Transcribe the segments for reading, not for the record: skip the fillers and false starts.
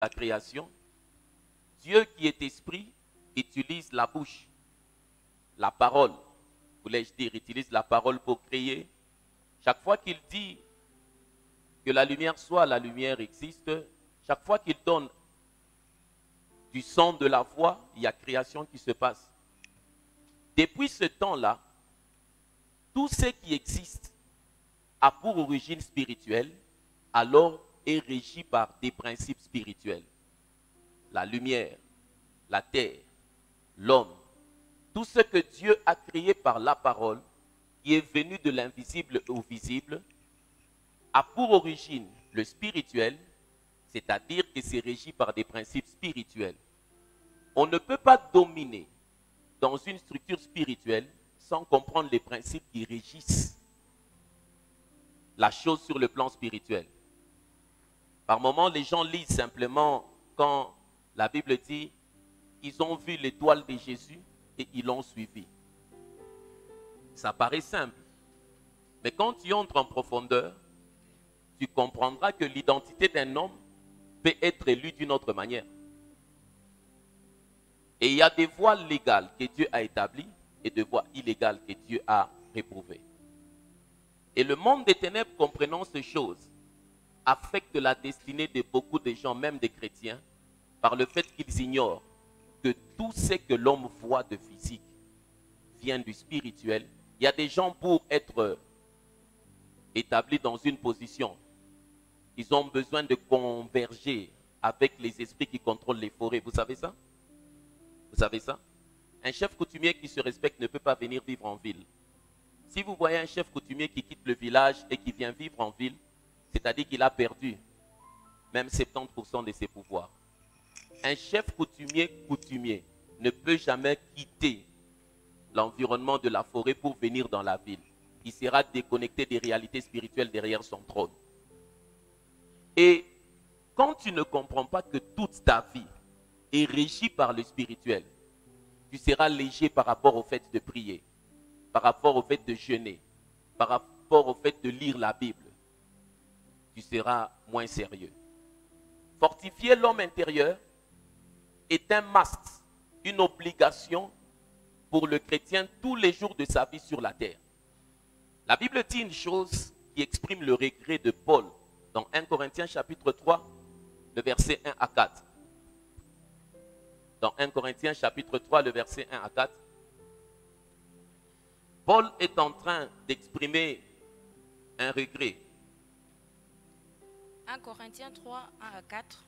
la création, Dieu qui est esprit utilise la bouche, la parole, voulais-je dire, utilise la parole pour créer. Chaque fois qu'il dit que la lumière soit, la lumière existe. Chaque fois qu'il donne du son de la voix, il y a création qui se passe. Depuis ce temps-là, tout ce qui existe a pour origine spirituelle, alors est régi par des principes spirituels. La lumière, la terre, l'homme, tout ce que Dieu a créé par la parole, qui est venu de l'invisible au visible, a pour origine le spirituel, c'est-à-dire que c'est régi par des principes spirituels. On ne peut pas dominer dans une structure spirituelle sans comprendre les principes qui régissent la chose sur le plan spirituel. Par moments, les gens lisent simplement quand la Bible dit ils ont vu l'étoile de Jésus et ils l'ont suivi. Ça paraît simple. Mais quand tu entres en profondeur, tu comprendras que l'identité d'un homme peut être élue d'une autre manière. Et il y a des voies légales que Dieu a établies et des voies illégales que Dieu a réprouvées. Et le monde des ténèbres, comprenant ces choses, affecte la destinée de beaucoup de gens, même des chrétiens, par le fait qu'ils ignorent que tout ce que l'homme voit de physique vient du spirituel. Il y a des gens pour être établis dans une position, ils ont besoin de converger avec les esprits qui contrôlent les forêts. Vous savez ça? Vous savez ça? Un chef coutumier qui se respecte ne peut pas venir vivre en ville. Si vous voyez un chef coutumier qui quitte le village et qui vient vivre en ville, c'est-à-dire qu'il a perdu même 70% de ses pouvoirs. Un chef coutumier ne peut jamais quitter l'environnement de la forêt pour venir dans la ville. Il sera déconnecté des réalités spirituelles derrière son trône. Et quand tu ne comprends pas que toute ta vie est régie par le spirituel, tu seras léger par rapport au fait de prier, par rapport au fait de jeûner, par rapport au fait de lire la Bible. Tu seras moins sérieux. Fortifier l'homme intérieur est un must, une obligation pour le chrétien tous les jours de sa vie sur la terre. La Bible dit une chose qui exprime le regret de Paul dans 1 Corinthiens chapitre 3, le verset 1 à 4. Dans 1 Corinthiens chapitre 3, le verset 1 à 4, Paul est en train d'exprimer un regret. 1 Corinthiens 3, 1 à 4.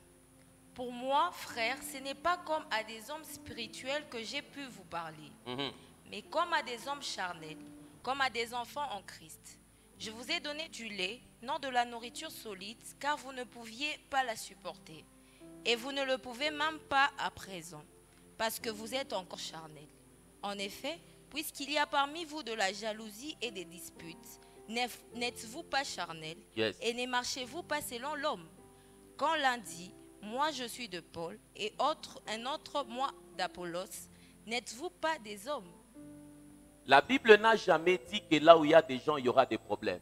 Pour moi, frère, ce n'est pas comme à des hommes spirituels que j'ai pu vous parler, mais comme à des hommes charnels, comme à des enfants en Christ. Je vous ai donné du lait, non de la nourriture solide, car vous ne pouviez pas la supporter. Et vous ne le pouvez même pas à présent, parce que vous êtes encore charnels. En effet, puisqu'il y a parmi vous de la jalousie et des disputes, n'êtes-vous pas charnels? Yes. Et ne marchez-vous pas selon l'homme? Quand l'un dit, moi je suis de Paul, et un autre, moi d'Apollos, n'êtes-vous pas des hommes? La Bible n'a jamais dit que là où il y a des gens, il y aura des problèmes.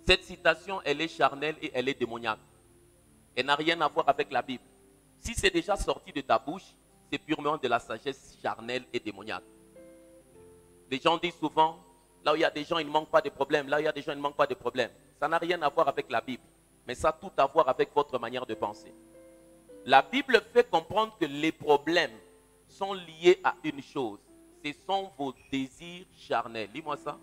Cette citation, elle est charnelle et elle est démoniaque. Elle n'a rien à voir avec la Bible. Si c'est déjà sorti de ta bouche, c'est purement de la sagesse charnelle et démoniaque. Les gens disent souvent, là où il y a des gens, il ne manque pas de problèmes. Là où il y a des gens, il ne manque pas de problèmes. Ça n'a rien à voir avec la Bible. Mais ça a tout à voir avec votre manière de penser. La Bible fait comprendre que les problèmes sont liés à une chose. Ce sont vos désirs charnels. Lis-moi ça.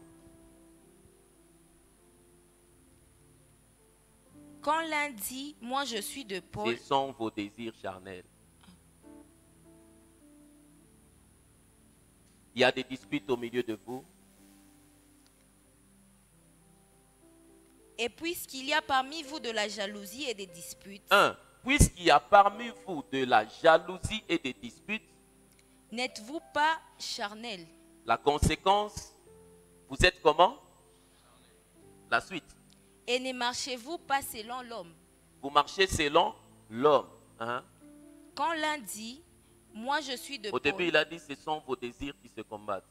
Quand l'un dit, moi je suis de Paul, Ce sont vos désirs charnels. Il y a des disputes au milieu de vous. et puisqu'il y a parmi vous de la jalousie et des disputes, 1. Puisqu'il y a parmi vous de la jalousie et des disputes, n'êtes-vous pas charnels? la conséquence, vous êtes comment? La suite. Et ne marchez-vous pas selon l'homme? Vous marchez selon l'homme. Quand l'un dit, moi je suis de Au début, Paul, il a dit, ce sont vos désirs qui se combattent.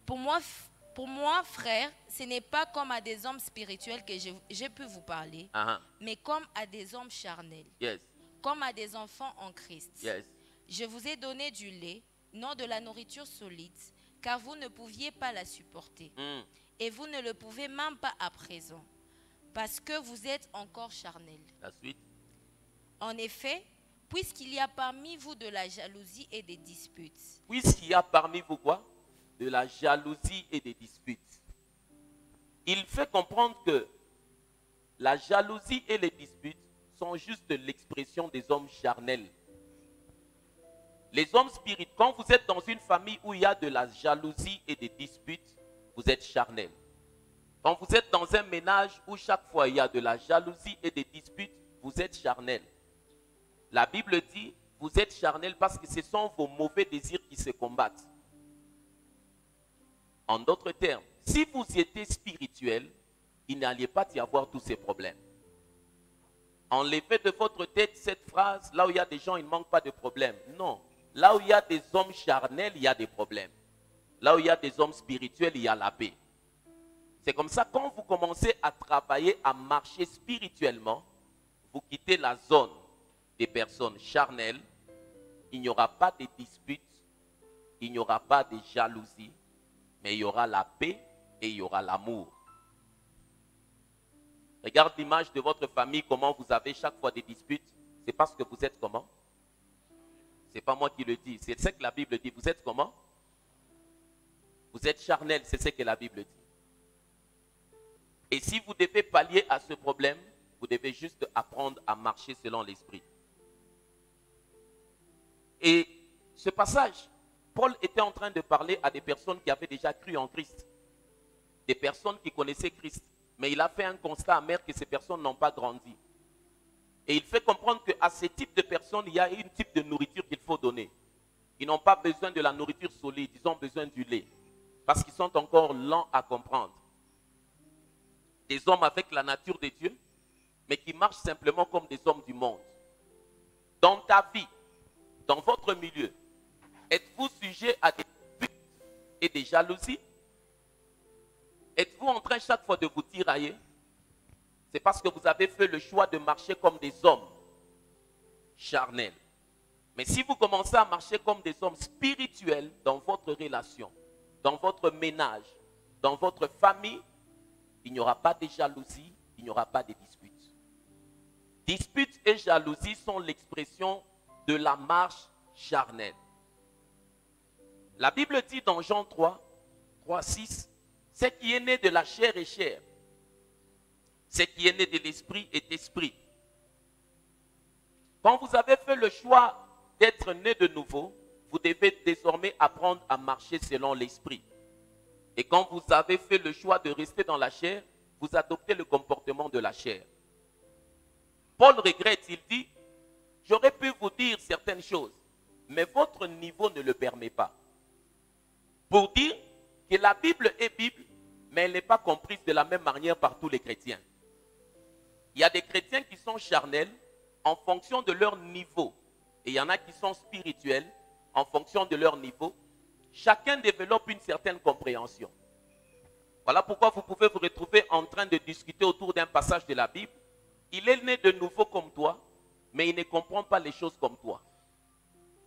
pour moi, Pour moi, frère, ce n'est pas comme à des hommes spirituels que j'ai pu vous parler, mais comme à des hommes charnels, comme à des enfants en Christ. Je vous ai donné du lait, non de la nourriture solide, car vous ne pouviez pas la supporter. Et vous ne le pouvez même pas à présent, parce que vous êtes encore charnels. La suite. En effet, puisqu'il y a parmi vous de la jalousie et des disputes. Puisqu'il y a parmi vous quoi? De la jalousie et des disputes. Il fait comprendre que la jalousie et les disputes sont juste l'expression des hommes charnels. Les hommes spirituels, quand vous êtes dans une famille où il y a de la jalousie et des disputes, vous êtes charnel. Quand vous êtes dans un ménage où chaque fois il y a de la jalousie et des disputes, vous êtes charnel. La Bible dit, vous êtes charnel parce que ce sont vos mauvais désirs qui se combattent. En d'autres termes, si vous étiez spirituel, il n'allait pas y avoir tous ces problèmes. Enlevez de votre tête cette phrase, là où il y a des gens, il ne manque pas de problèmes. Non. Là où il y a des hommes charnels, il y a des problèmes. Là où il y a des hommes spirituels, il y a la paix. C'est comme ça, quand vous commencez à travailler, à marcher spirituellement, vous quittez la zone des personnes charnelles, il n'y aura pas de disputes, il n'y aura pas de jalousie, mais il y aura la paix et il y aura l'amour. Regarde l'image de votre famille, comment vous avez chaque fois des disputes. C'est parce que vous êtes comment? Ce n'est pas moi qui le dis, c'est ce que la Bible dit. Vous êtes comment? Vous êtes charnel, c'est ce que la Bible dit. Et si vous devez pallier à ce problème, vous devez juste apprendre à marcher selon l'esprit. Et ce passage, Paul était en train de parler à des personnes qui avaient déjà cru en Christ. Des personnes qui connaissaient Christ. Mais il a fait un constat amer que ces personnes n'ont pas grandi. Et il fait comprendre qu'à ce type de personnes, il y a un type de nourriture qu'il faut donner. Ils n'ont pas besoin de la nourriture solide, ils ont besoin du lait. Parce qu'ils sont encore lents à comprendre. Des hommes avec la nature de Dieu, mais qui marchent simplement comme des hommes du monde. Dans ta vie, dans votre milieu, êtes-vous sujet à des buts et des jalousies? Êtes-vous en train chaque fois de vous tirailler? C'est parce que vous avez fait le choix de marcher comme des hommes charnels. Mais si vous commencez à marcher comme des hommes spirituels dans votre relation, dans votre ménage, dans votre famille, il n'y aura pas de jalousie, il n'y aura pas de disputes. Disputes et jalousie sont l'expression de la marche charnelle. La Bible dit dans Jean 3, 6, ce qui est né de la chair est chair. Ce qui est né de l'esprit est esprit. Quand vous avez fait le choix d'être né de nouveau, vous devez désormais apprendre à marcher selon l'esprit. Et quand vous avez fait le choix de rester dans la chair, vous adoptez le comportement de la chair. Paul regrette, il dit, j'aurais pu vous dire certaines choses, mais votre niveau ne le permet pas. Pour dire que la Bible est Bible, mais elle n'est pas comprise de la même manière par tous les chrétiens. Il y a des chrétiens qui sont charnels en fonction de leur niveau. Et il y en a qui sont spirituels en fonction de leur niveau. Chacun développe une certaine compréhension. Voilà pourquoi vous pouvez vous retrouver en train de discuter autour d'un passage de la Bible. Il est né de nouveau comme toi, mais il ne comprend pas les choses comme toi.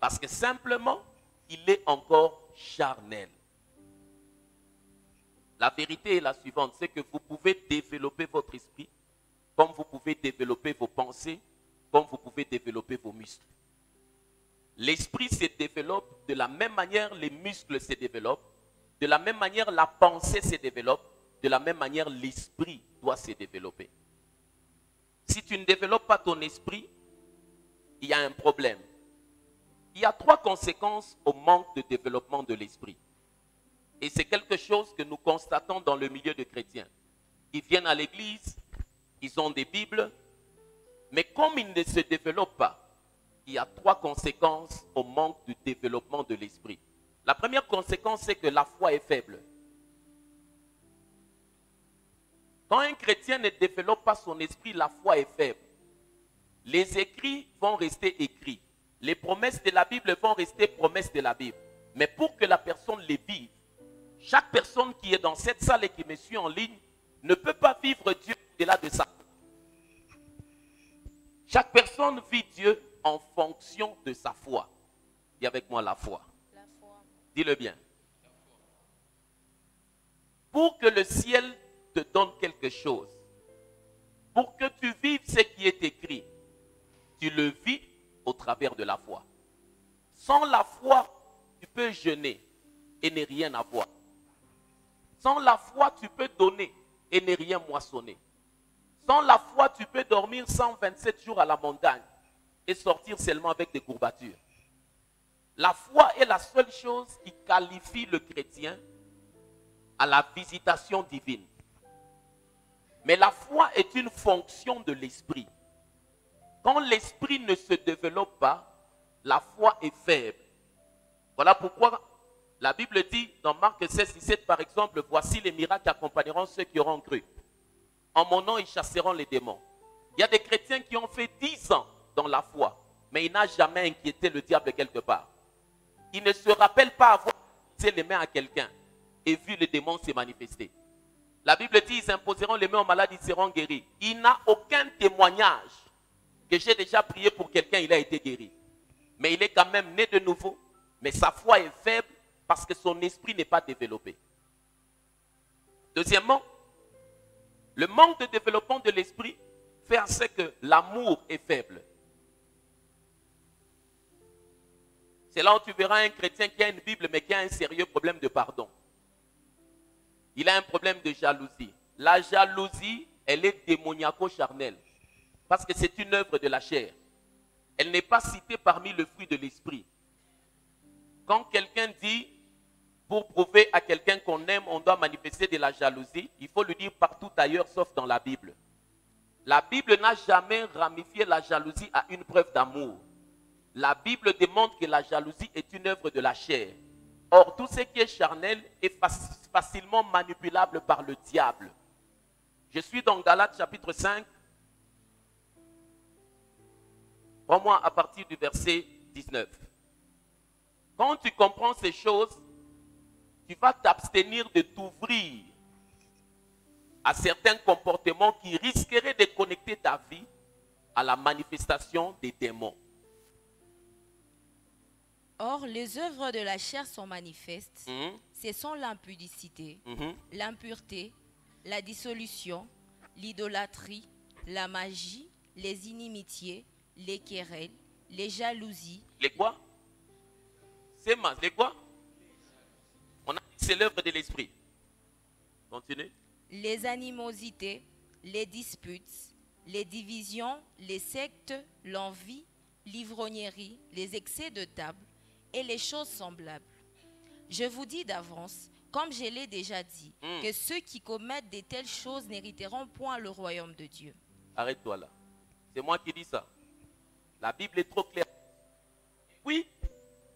Parce que simplement, il est encore charnel. La vérité est la suivante, c'est que vous pouvez développer votre esprit, comme vous pouvez développer vos pensées, comme vous pouvez développer vos muscles. L'esprit se développe de la même manière, les muscles se développent, de la même manière, la pensée se développe, de la même manière, l'esprit doit se développer. Si tu ne développes pas ton esprit, il y a un problème. Il y a 3 conséquences au manque de développement de l'esprit. Et c'est quelque chose que nous constatons dans le milieu de chrétiens. Ils viennent à l'église, ils ont des Bibles, mais comme ils ne se développent pas, il y a 3 conséquences au manque de développement de l'esprit. La première conséquence, c'est que la foi est faible. Quand un chrétien ne développe pas son esprit, la foi est faible. Les écrits vont rester écrits. Les promesses de la Bible vont rester promesses de la Bible. Mais pour que la personne les vive, Chaque personne qui est dans cette salle et qui me suit en ligne ne peut pas vivre Dieu au-delà de ça. Chaque personne vit Dieu en fonction de sa foi. Dis avec moi la foi. La foi. Dis-le bien. Pour que le ciel te donne quelque chose, pour que tu vives ce qui est écrit, tu le vis au travers de la foi. Sans la foi, tu peux jeûner et ne rien avoir. Sans la foi, tu peux donner et ne rien moissonner. Sans la foi, tu peux dormir 127 jours à la montagne et sortir seulement avec des courbatures. La foi est la seule chose qui qualifie le chrétien à la visitation divine. Mais la foi est une fonction de l'esprit. Quand l'esprit ne se développe pas, la foi est faible. Voilà pourquoi la Bible dit dans Marc 16, 17 par exemple, voici les miracles qui accompagneront ceux qui auront cru. En mon nom, ils chasseront les démons. Il y a des chrétiens qui ont fait 10 ans dans la foi, mais il n'a jamais inquiété le diable quelque part. Il ne se rappelle pas avoir posé les mains à quelqu'un et vu les démons se manifester. La Bible dit, ils imposeront les mains aux malades, ils seront guéris. Il n'a aucun témoignage que j'ai déjà prié pour quelqu'un, il a été guéri. Mais il est quand même né de nouveau, mais sa foi est faible parce que son esprit n'est pas développé. Deuxièmement, le manque de développement de l'esprit fait en sorte que l'amour est faible. C'est là où tu verras un chrétien qui a une Bible mais qui a un sérieux problème de pardon. Il a un problème de jalousie. La jalousie, elle est démoniaco-charnelle. Parce que c'est une œuvre de la chair. Elle n'est pas citée parmi le fruit de l'esprit. Quand quelqu'un dit, pour prouver à quelqu'un qu'on aime, on doit manifester de la jalousie, il faut le dire partout ailleurs sauf dans la Bible. La Bible n'a jamais ramifié la jalousie à une preuve d'amour. La Bible démontre que la jalousie est une œuvre de la chair. Or, tout ce qui est charnel est facilement manipulable par le diable. Je suis dans Galates chapitre 5. Prends-moi à partir du verset 19. Quand tu comprends ces choses, tu vas t'abstenir de t'ouvrir à certains comportements qui risqueraient de connecter ta vie à la manifestation des démons. Or, les œuvres de la chair sont manifestes. Ce sont l'impudicité, l'impureté, la dissolution, l'idolâtrie, la magie, les inimitiés, les querelles, les jalousies. Les quoi? Les quoi? On a dit c'est l'œuvre de l'esprit. Continue. Les animosités, les disputes, les divisions, les sectes, l'envie, l'ivrognerie, les excès de table et les choses semblables. Je vous dis d'avance, comme je l'ai déjà dit, que ceux qui commettent de telles choses n'hériteront point le royaume de Dieu. Arrête-toi là. C'est moi qui dis ça. La Bible est trop claire. Oui,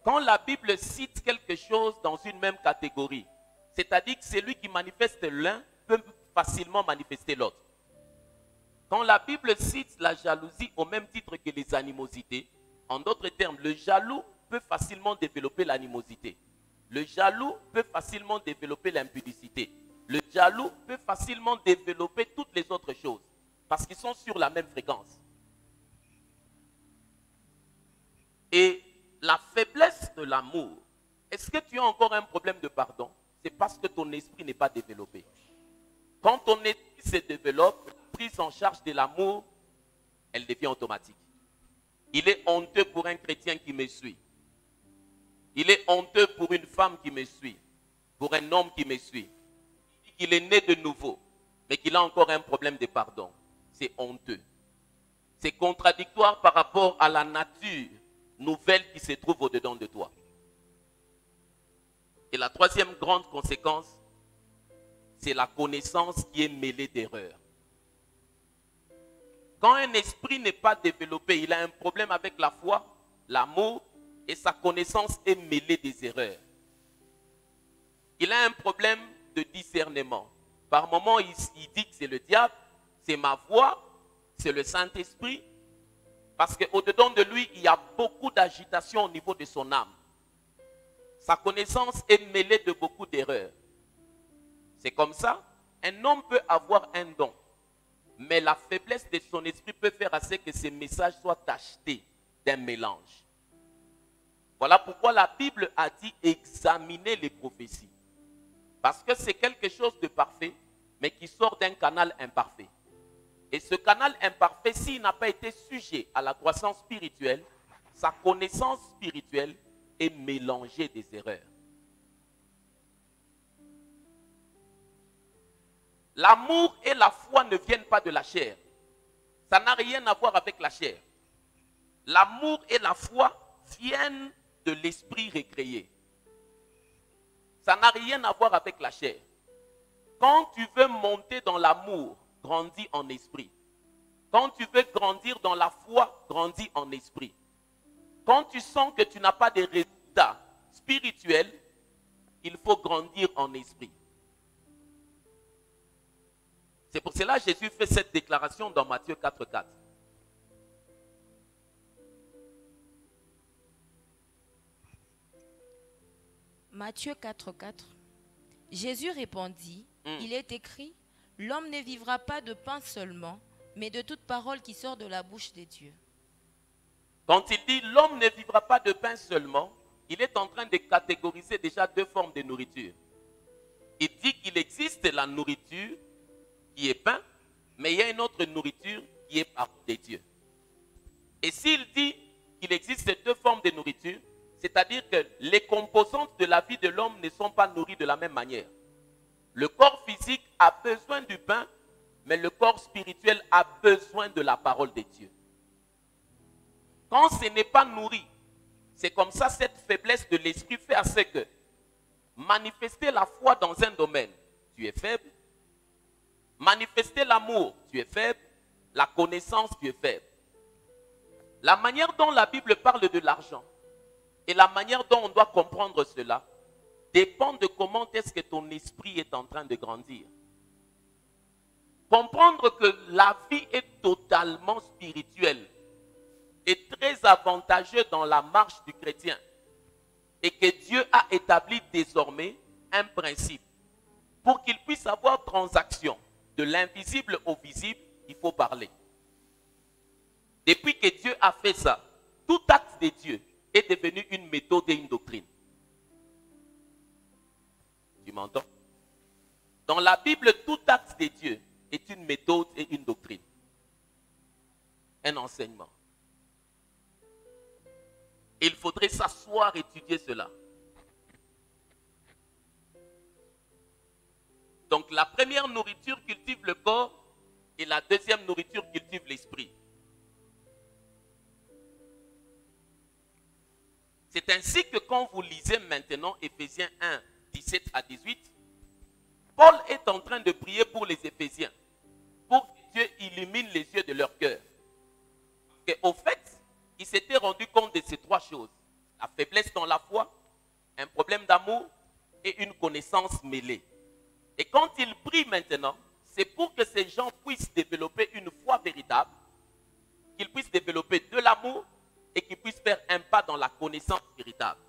quand la Bible cite quelque chose dans une même catégorie, c'est-à-dire que celui qui manifeste l'un peut facilement manifester l'autre. Quand la Bible cite la jalousie au même titre que les animosités, en d'autres termes, le jaloux peut facilement développer l'animosité. Le jaloux peut facilement développer l'impudicité. Le jaloux peut facilement développer toutes les autres choses parce qu'ils sont sur la même fréquence. Et la faiblesse de l'amour, est-ce que tu as encore un problème de pardon? C'est parce que ton esprit n'est pas développé. Quand ton esprit se développe, la prise en charge de l'amour, elle devient automatique. Il est honteux pour un chrétien qui me suit. Il est honteux pour une femme qui me suit, pour un homme qui me suit. Il dit qu'il est né de nouveau, mais qu'il a encore un problème de pardon. C'est honteux. C'est contradictoire par rapport à la nature nouvelle qui se trouve au-dedans de toi. Et la troisième grande conséquence, c'est la connaissance qui est mêlée d'erreurs. Quand un esprit n'est pas développé, il a un problème avec la foi, l'amour, et sa connaissance est mêlée des erreurs. Il a un problème de discernement. Par moments, il dit que c'est le diable, c'est ma voix, c'est le Saint-Esprit, parce qu'au-dedans de lui, il y a beaucoup d'agitation au niveau de son âme. Sa connaissance est mêlée de beaucoup d'erreurs. C'est comme ça, un homme peut avoir un don, mais la faiblesse de son esprit peut faire à ce que ces messages soient tachetés d'un mélange. Voilà pourquoi la Bible a dit examiner les prophéties. Parce que c'est quelque chose de parfait, mais qui sort d'un canal imparfait. Et ce canal imparfait, s'il n'a pas été sujet à la croissance spirituelle, sa connaissance spirituelle est mélangée des erreurs. L'amour et la foi ne viennent pas de la chair. Ça n'a rien à voir avec la chair. L'amour et la foi viennent de l'esprit récréé. Ça n'a rien à voir avec la chair. Quand tu veux monter dans l'amour, grandis en esprit. Quand tu veux grandir dans la foi, grandis en esprit. Quand tu sens que tu n'as pas de résultats spirituels, il faut grandir en esprit. C'est pour cela que Jésus fait cette déclaration dans Matthieu 4,4. Matthieu 4,4. Jésus répondit, il est écrit, l'homme ne vivra pas de pain seulement, mais de toute parole qui sort de la bouche de Dieu. Quand il dit l'homme ne vivra pas de pain seulement, il est en train de catégoriser déjà deux formes de nourriture. Il dit qu'il existe la nourriture qui est pain, mais il y a une autre nourriture qui est parole de Dieu. Et s'il dit qu'il existe deux formes de nourriture, c'est-à-dire que les composantes de la vie de l'homme ne sont pas nourries de la même manière. Le corps physique a besoin du pain, mais le corps spirituel a besoin de la parole de Dieu. Quand ce n'est pas nourri, c'est comme ça cette faiblesse de l'esprit fait à ce que manifester la foi dans un domaine, tu es faible. Manifester l'amour, tu es faible. La connaissance, tu es faible. La manière dont la Bible parle de l'argent et la manière dont on doit comprendre cela dépend de comment est-ce que ton esprit est en train de grandir. Comprendre que la vie est totalement spirituelle est très avantageux dans la marche du chrétien et que Dieu a établi désormais un principe. Pour qu'il puisse avoir transaction de l'invisible au visible, il faut parler. Depuis que Dieu a fait ça, tout acte de Dieu est devenu une méthode et une doctrine. Tu m'entends? Dans la Bible, tout acte de Dieu est une méthode et une doctrine. Un enseignement. Il faudrait s'asseoir et étudier cela. Donc la première nourriture cultive le corps et la deuxième nourriture cultive l'esprit. C'est ainsi que quand vous lisez maintenant Éphésiens 1, 17 à 18, Paul est en train de prier pour les Éphésiens, pour que Dieu illumine les yeux de leur cœur. Au fait, il s'était rendu compte de ces trois choses. La faiblesse dans la foi, un problème d'amour et une connaissance mêlée. Et quand il prie maintenant, c'est pour que ces gens puissent développer une foi véritable, qu'ils puissent développer de l'amour et qu'ils puissent faire un pas dans la connaissance véritable.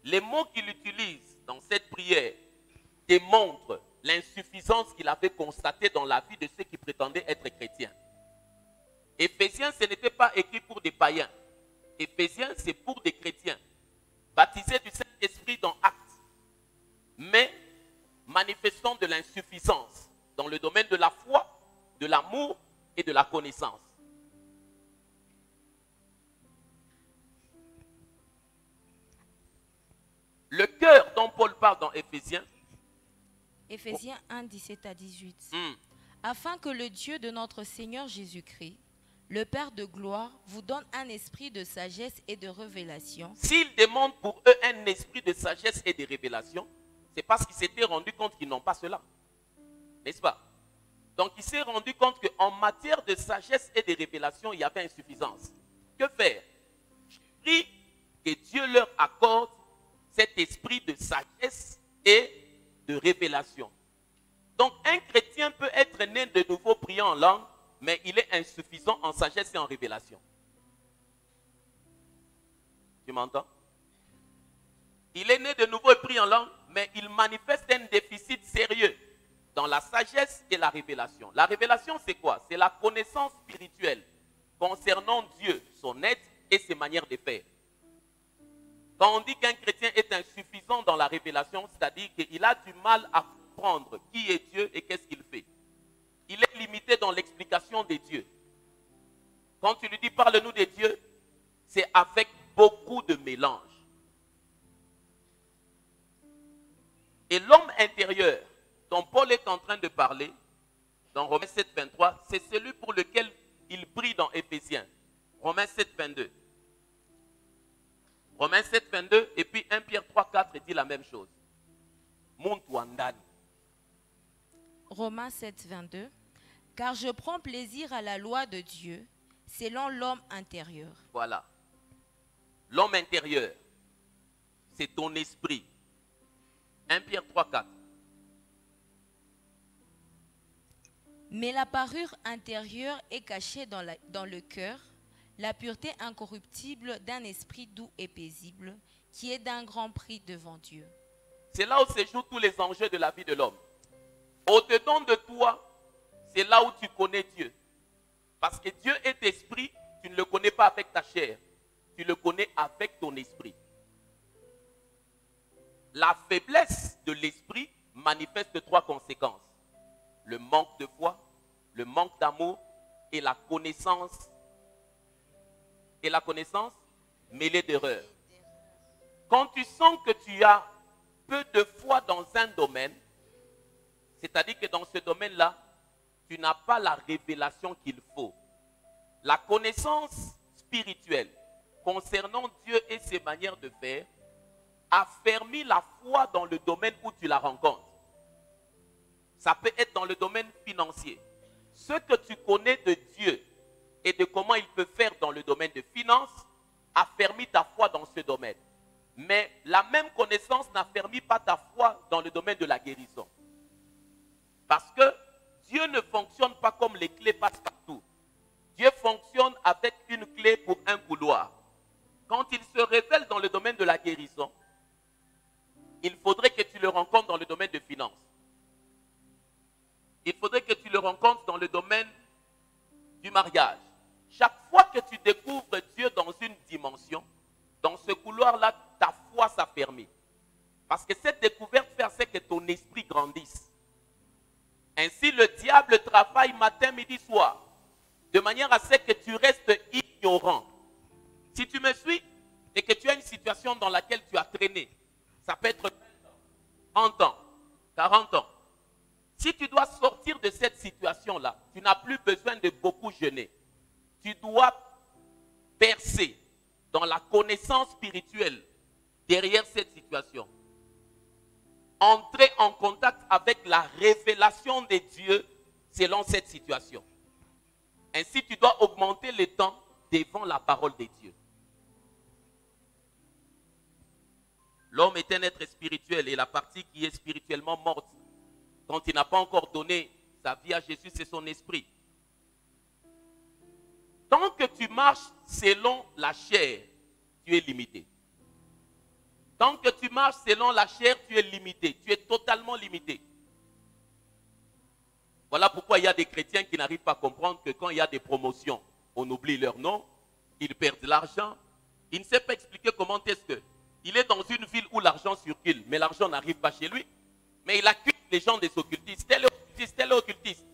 Les mots qu'il utilise dans cette prière démontrent l'insuffisance qu'il avait constatée dans la vie de ceux qui prétendaient être chrétiens. Éphésiens, ce n'était pas écrit pour des païens. Éphésiens, c'est pour des chrétiens, baptisés du Saint-Esprit dans Actes, mais manifestant de l'insuffisance dans le domaine de la foi, de l'amour et de la connaissance. Le cœur dont Paul parle dans Éphésiens. Éphésiens 1, 17 à 18. Afin que le Dieu de notre Seigneur Jésus-Christ, le Père de gloire, vous donne un esprit de sagesse et de révélation. S'il demande pour eux un esprit de sagesse et de révélation, c'est parce qu'ils s'étaient rendus compte qu'ils n'ont pas cela. N'est-ce pas? Donc il s'est rendu compte qu'en matière de sagesse et de révélation, il y avait insuffisance. Que faire? Je prie que Dieu leur accorde cet esprit de sagesse et de révélation. Donc un chrétien peut être né de nouveau priant en langue, mais il est insuffisant en sagesse et en révélation. Tu m'entends? Il est né de nouveau et prie en langue, mais il manifeste un déficit sérieux dans la sagesse et la révélation. La révélation, c'est quoi? C'est la connaissance spirituelle concernant Dieu, son être et ses manières de faire. Quand on dit qu'un chrétien est insuffisant dans la révélation, c'est-à-dire qu'il a du mal à comprendre qui est Dieu et qu'est-ce qu'il fait. Il est limité dans l'explication des dieux. Quand tu lui dis parle-nous des dieux, c'est avec beaucoup de mélange. Et l'homme intérieur dont Paul est en train de parler, dans Romains 7, 23, c'est celui pour lequel il prie dans Éphésiens. Romains 7, 22. Romains 7, 22, et puis 1 Pierre 3, 4 dit la même chose. Romains 7, 22. Car je prends plaisir à la loi de Dieu, selon l'homme intérieur. Voilà. L'homme intérieur, c'est ton esprit. 1 Pierre 3, 4. Mais la parure intérieure est cachée dans le cœur, la pureté incorruptible d'un esprit doux et paisible, qui est d'un grand prix devant Dieu. C'est là où se jouent tous les enjeux de la vie de l'homme. Au-dedans de toi, c'est là où tu connais Dieu. Parce que Dieu est esprit, tu ne le connais pas avec ta chair, tu le connais avec ton esprit. La faiblesse de l'esprit manifeste trois conséquences. Le manque de foi, le manque d'amour et la connaissance mêlée d'erreur. Quand tu sens que tu as peu de foi dans un domaine, c'est-à-dire que dans ce domaine-là, tu n'as pas la révélation qu'il faut. La connaissance spirituelle concernant Dieu et ses manières de faire affermit la foi dans le domaine où tu la rencontres. Ça peut être dans le domaine financier. Ce que tu connais de Dieu et de comment il peut faire dans le domaine de finance affermit ta foi dans ce domaine. Mais la même connaissance n'affermit pas ta foi dans le domaine de la guérison. Parce que Dieu ne fonctionne pas comme les clés passent partout. Dieu fonctionne avec une clé pour un couloir. Quand il se révèle dans le domaine de la guérison, il faudrait que tu le rencontres dans le domaine de finance. Il faudrait que tu le rencontres dans le domaine du mariage. Chaque fois que tu découvres Dieu dans une dimension, dans ce couloir-là, ta foi s'affermit. Parce que cette découverte fait en sorte que ton esprit grandisse. Ainsi, le diable travaille matin, midi, soir, de manière à ce que tu restes ignorant. Si tu me suis et que tu as une situation dans laquelle tu as traîné, ça peut être 30 ans, 40 ans. Si tu dois sortir de cette situation-là, tu n'as plus besoin de beaucoup jeûner. Tu dois percer dans la connaissance spirituelle derrière cette situation. Entrer en contact avec la révélation de Dieu selon cette situation. Ainsi, tu dois augmenter le temps devant la parole de Dieu. L'homme est un être spirituel et la partie qui est spirituellement morte, quand il n'a pas encore donné sa vie à Jésus, c'est son esprit. Tant que tu marches selon la chair, tu es limité. Tant que tu marches selon la chair, tu es limité. Tu es totalement limité. Voilà pourquoi il y a des chrétiens qui n'arrivent pas à comprendre que quand il y a des promotions, on oublie leur nom, ils perdent de l'argent. Il ne sait pas expliquer comment est-ce que il est dans une ville où l'argent circule, mais l'argent n'arrive pas chez lui. Mais il accuse les gens des occultistes. Tel est occultiste.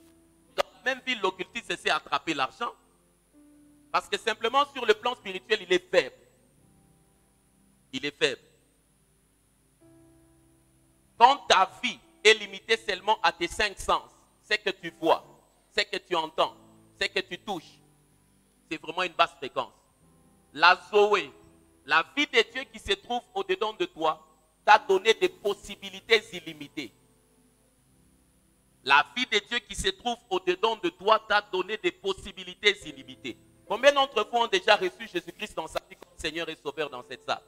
Dans la même ville, l'occultiste essaie d'attraper l'argent. Parce que simplement sur le plan spirituel, il est faible. Il est faible. Quand ta vie est limitée seulement à tes 5 sens, c'est que tu vois, c'est que tu entends, c'est que tu touches, c'est vraiment une basse fréquence. La Zoé, la vie de Dieu qui se trouve au-dedans de toi, t'a donné des possibilités illimitées. La vie de Dieu qui se trouve au-dedans de toi t'a donné des possibilités illimitées. Combien d'entre vous ont déjà reçu Jésus-Christ dans sa vie comme Seigneur et Sauveur dans cette salle?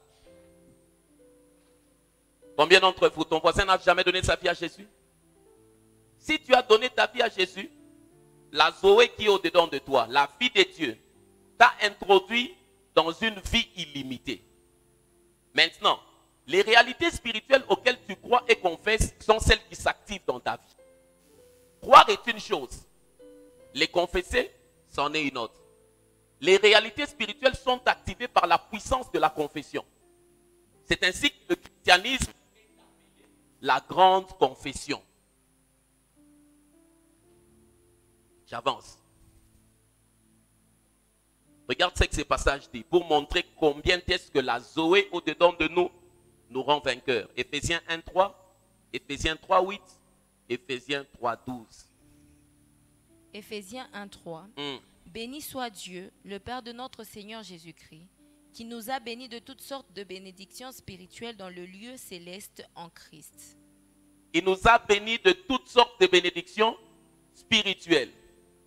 Combien d'entre vous, ton voisin n'a jamais donné sa vie à Jésus? Si tu as donné ta vie à Jésus, la Zoé qui est au-dedans de toi, la vie de Dieu, t'a introduit dans une vie illimitée. Maintenant, les réalités spirituelles auxquelles tu crois et confesses sont celles qui s'activent dans ta vie. croire est une chose. Les confesser, c'en est une autre. Les réalités spirituelles sont activées par la puissance de la confession. C'est ainsi que le christianisme est appelé la grande confession. J'avance. Regarde ce que ce passage dit pour montrer combien est-ce que la Zoé au-dedans de nous nous rend vainqueurs. Éphésiens 1:3, Éphésiens 3:8, Éphésiens 3:12. Éphésiens 1:3. Béni soit Dieu, le Père de notre Seigneur Jésus-Christ, qui nous a bénis de toutes sortes de bénédictions spirituelles dans le lieu céleste en Christ. Il nous a bénis de toutes sortes de bénédictions spirituelles.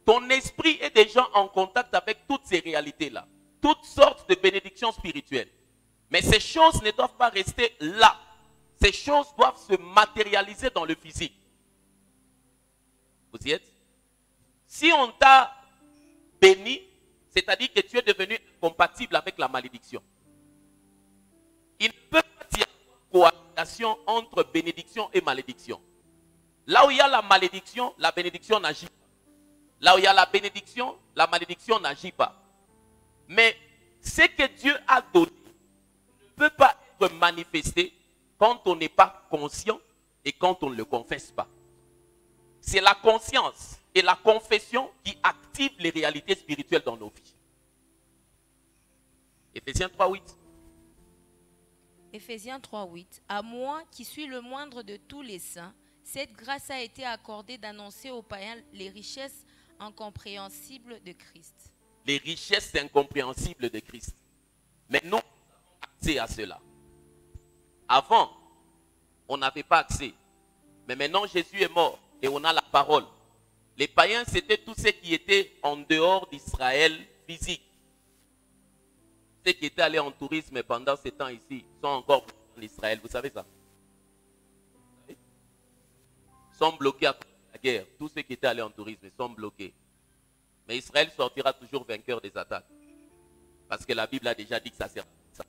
Ton esprit est déjà en contact avec toutes ces réalités-là. Toutes sortes de bénédictions spirituelles. Mais ces choses ne doivent pas rester là. Ces choses doivent se matérialiser dans le physique. Vous y êtes? Si on t'a béni, c'est-à-dire que tu es devenu compatible avec la malédiction. Il ne peut pas y avoir cohabitation entre bénédiction et malédiction. Là où il y a la malédiction, la bénédiction n'agit pas. Là où il y a la bénédiction, la malédiction n'agit pas. Mais ce que Dieu a donné ne peut pas être manifesté quand on n'est pas conscient et quand on ne le confesse pas. C'est la conscience et la confession qui activent les réalités spirituelles dans nos vies. Éphésiens 3:8. Éphésiens 3:8. À moi qui suis le moindre de tous les saints, cette grâce a été accordée d'annoncer aux païens les richesses incompréhensibles de Christ. Les richesses incompréhensibles de Christ. Mais nous avons accès à cela. Avant, on n'avait pas accès. Mais maintenant, Jésus est mort et on a la parole. Les païens, c'était tous ceux qui étaient en dehors d'Israël physique. Ceux qui étaient allés en tourisme pendant ces temps ici sont encore en Israël. Vous savez ça? Ils sont bloqués à cause de la guerre. Tous ceux qui étaient allés en tourisme sont bloqués. Mais Israël sortira toujours vainqueur des attaques. Parce que la Bible a déjà dit que ça sert à ça.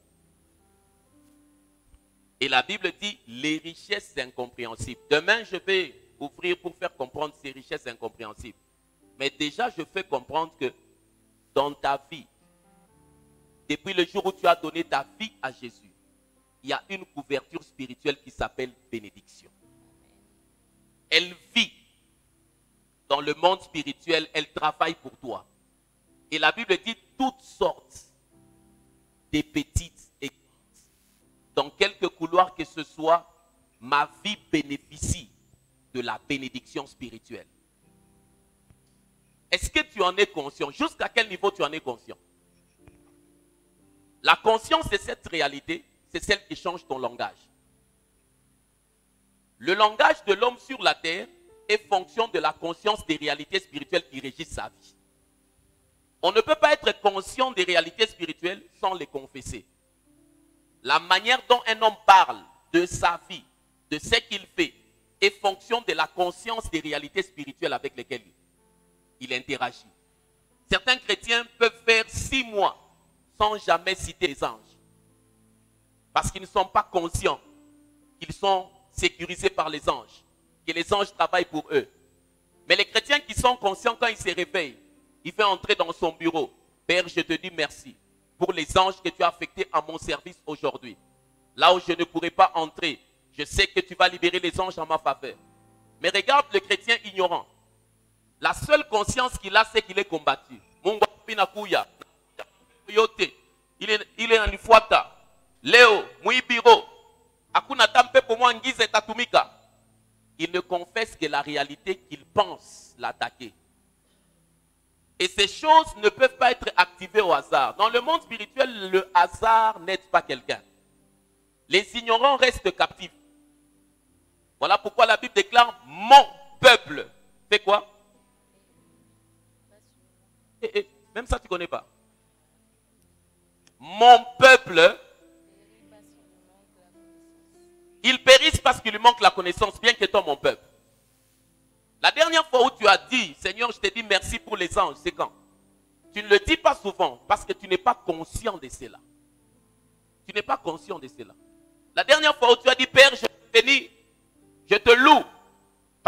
Et la Bible dit les richesses incompréhensibles. Demain, je vais ouvrir pour faire comprendre ces richesses incompréhensibles. Mais déjà, je fais comprendre que dans ta vie, depuis le jour où tu as donné ta vie à Jésus, il y a une couverture spirituelle qui s'appelle bénédiction. Elle vit dans le monde spirituel, elle travaille pour toi. Et la Bible dit toutes sortes de petites et grandes. Dans quelque couloir que ce soit, ma vie bénéficie de la bénédiction spirituelle. Est-ce que tu en es conscient? Jusqu'à quel niveau tu en es conscient? La conscience de cette réalité, c'est celle qui change ton langage. Le langage de l'homme sur la terre est fonction de la conscience des réalités spirituelles qui régissent sa vie. On ne peut pas être conscient des réalités spirituelles sans les confesser. La manière dont un homme parle de sa vie, de ce qu'il fait, est fonction de la conscience des réalités spirituelles avec lesquelles il interagit. Certains chrétiens peuvent faire 6 mois sans jamais citer les anges. Parce qu'ils ne sont pas conscients qu'ils sont sécurisés par les anges, que les anges travaillent pour eux. Mais les chrétiens qui sont conscients, quand ils se réveillent, il fait entrer dans son bureau. Père, je te dis merci pour les anges que tu as affectés à mon service aujourd'hui. Là où je ne pourrai pas entrer, je sais que tu vas libérer les anges en ma faveur. Mais regarde le chrétien ignorant. La seule conscience qu'il a, c'est qu'il est combattu. Il est en Ifuata. Léo, Muibiro. Akuna tampe pour moi Ngize Tatumika. Il ne confesse que la réalité qu'il pense l'attaquer. Et ces choses ne peuvent pas être activées au hasard. Dans le monde spirituel, le hasard n'aide pas quelqu'un. Les ignorants restent captifs. Voilà pourquoi la Bible déclare mon peuple. Fait quoi? Même ça, tu ne connais pas. Mon peuple, ils périssent parce qu'il lui manque la connaissance, bien qu'étant mon peuple. La dernière fois où tu as dit, Seigneur, je te dis merci pour les anges, c'est quand? Tu ne le dis pas souvent parce que tu n'es pas conscient de cela. Tu n'es pas conscient de cela. La dernière fois où tu as dit, Père, je te bénis, je te loue,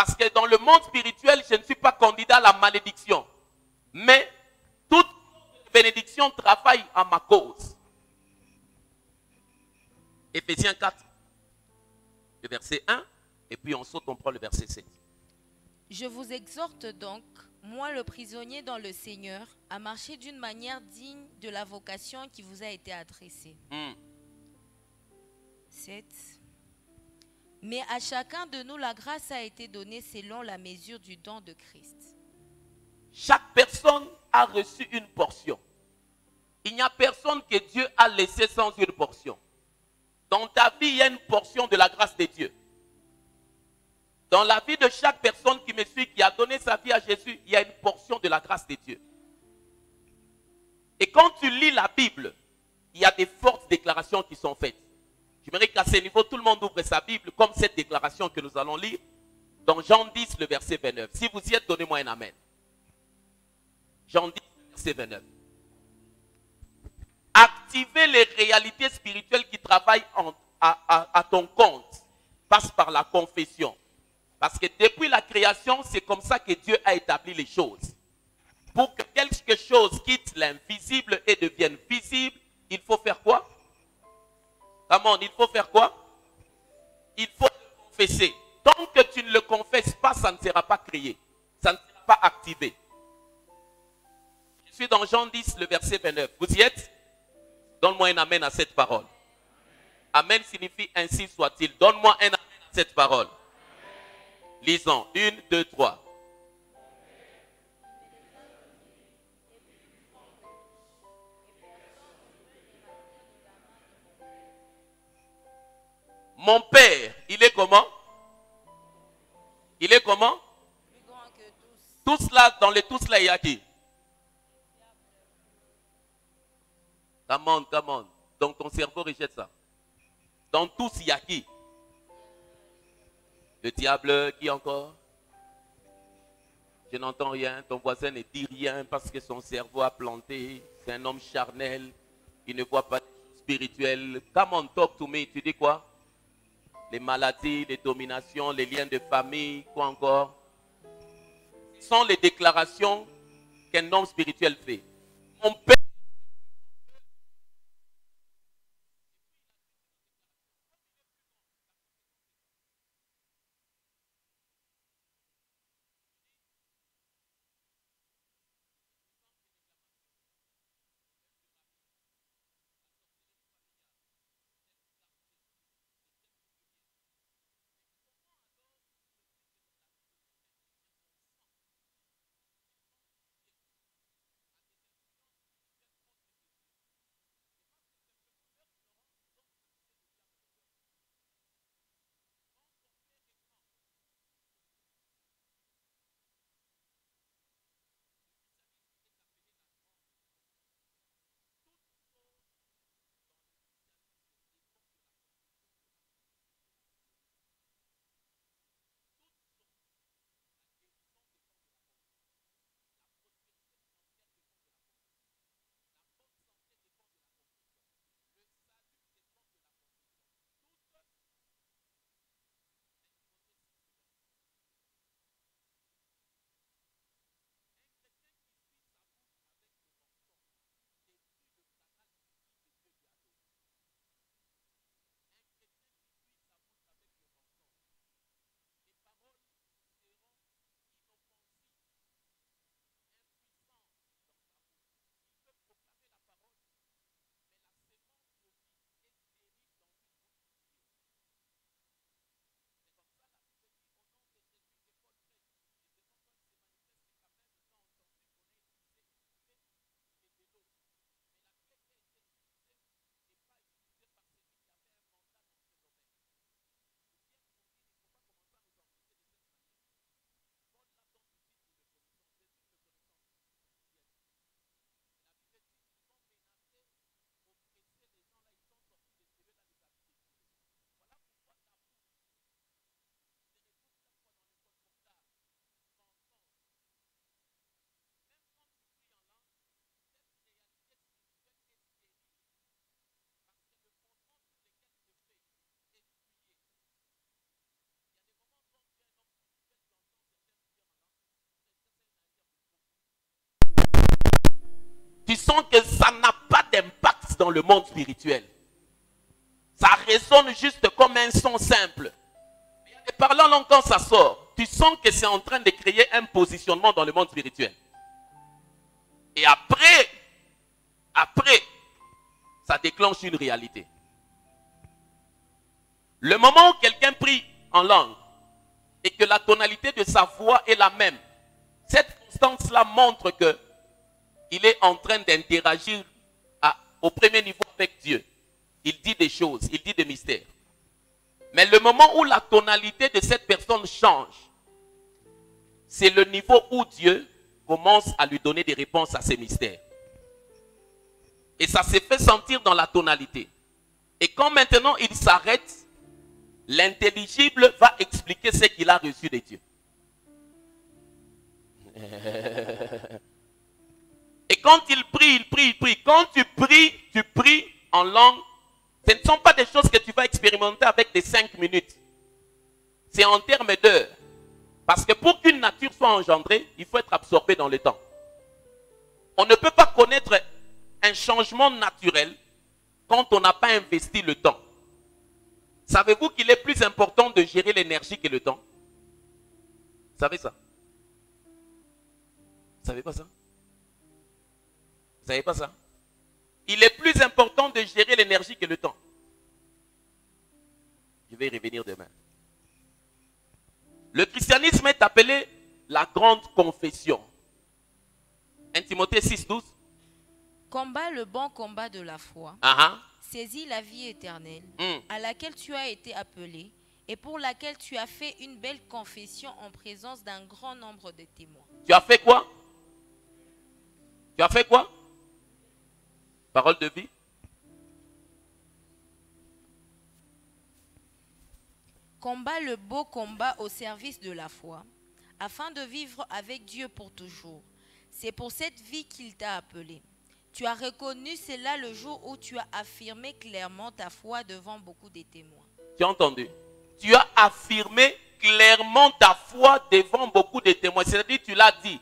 Parce que dans le monde spirituel, je ne suis pas candidat à la malédiction. Mais toute bénédiction travaille à ma cause. Éphésiens 4, le verset 1, et puis on saute, on prend le verset 7. Je vous exhorte donc, moi le prisonnier dans le Seigneur, à marcher d'une manière digne de la vocation qui vous a été adressée. 7. Mais à chacun de nous, la grâce a été donnée selon la mesure du don de Christ. Chaque personne a reçu une portion. Il n'y a personne que Dieu a laissé sans une portion. Dans ta vie, il y a une portion de la grâce de Dieu. Dans la vie de chaque personne qui me suit, qui a donné sa vie à Jésus, il y a une portion de la grâce de Dieu. Et quand tu lis la Bible, il y a des fortes déclarations qui sont faites. J'aimerais qu'à ce niveau, tout le monde ouvre sa Bible, comme cette déclaration que nous allons lire, dans Jean 10, le verset 29. Si vous y êtes, donnez-moi un amen. Jean 10, verset 29. Activer les réalités spirituelles qui travaillent à ton compte passe par la confession. Parce que depuis la création, c'est comme ça que Dieu a établi les choses. Pour que quelque chose quitte l'invisible et devienne visible, il faut faire quoi? Comment? Il faut faire quoi? Il faut le confesser. Tant que tu ne le confesses pas, ça ne sera pas créé. Ça ne sera pas activé. Je suis dans Jean 10, le verset 29. Vous y êtes? Donne-moi un amen à cette parole. Amen signifie ainsi soit-il. Donne-moi un amen à cette parole. Lisons. 1, 2, 3. Mon Père, il est comment? Il est comment? Plus grand que tous. Tous là, dans les tous là, il y a qui? Come on, come on. Donc ton cerveau rejette ça. Dans tous, il y a qui? Le diable, qui encore? Je n'entends rien. Ton voisin ne dit rien parce que son cerveau a planté. C'est un homme charnel. Il ne voit pas de choses spirituelles. Come on, talk to me. Tu dis quoi? Les maladies, les dominations, les liens de famille, quoi encore? Ce sont les déclarations qu'un homme spirituel fait. Mon Père. sens que ça n'a pas d'impact dans le monde spirituel. Ça résonne juste comme un son simple. Et par là, quand ça sort, tu sens que c'est en train de créer un positionnement dans le monde spirituel. Et après, ça déclenche une réalité. Le moment où quelqu'un prie en langue et que la tonalité de sa voix est la même, cette constance-là montre que il est en train d'interagir au premier niveau avec Dieu. Il dit des choses, il dit des mystères. Mais le moment où la tonalité de cette personne change, c'est le niveau où Dieu commence à lui donner des réponses à ces mystères. Et ça s'est fait sentir dans la tonalité. Et quand maintenant il s'arrête, l'intelligible va expliquer ce qu'il a reçu de Dieu. Et quand il prie, il prie, il prie. Quand tu pries en langue. Ce ne sont pas des choses que tu vas expérimenter avec des 5 minutes. C'est en termes d'heures. Parce que pour qu'une nature soit engendrée, il faut être absorbé dans le temps. On ne peut pas connaître un changement naturel quand on n'a pas investi le temps. Savez-vous qu'il est plus important de gérer l'énergie que le temps? Vous savez ça? Vous savez pas ça? Vous savez pas ça? Il est plus important de gérer l'énergie que le temps. Je vais y revenir demain. Le christianisme est appelé la grande confession. 1 Timothée 6,12. Combat le bon combat de la foi. Saisis la vie éternelle, à laquelle tu as été appelé et pour laquelle tu as fait une belle confession en présence d'un grand nombre de témoins. Tu as fait quoi? Tu as fait quoi? Parole de vie. Combat le beau combat au service de la foi, afin de vivre avec Dieu pour toujours. C'est pour cette vie qu'il t'a appelé. Tu as reconnu cela le jour où tu as affirmé clairement ta foi devant beaucoup de témoins. Tu as entendu? Tu as affirmé clairement ta foi devant beaucoup de témoins. C'est-à-dire, tu l'as dit.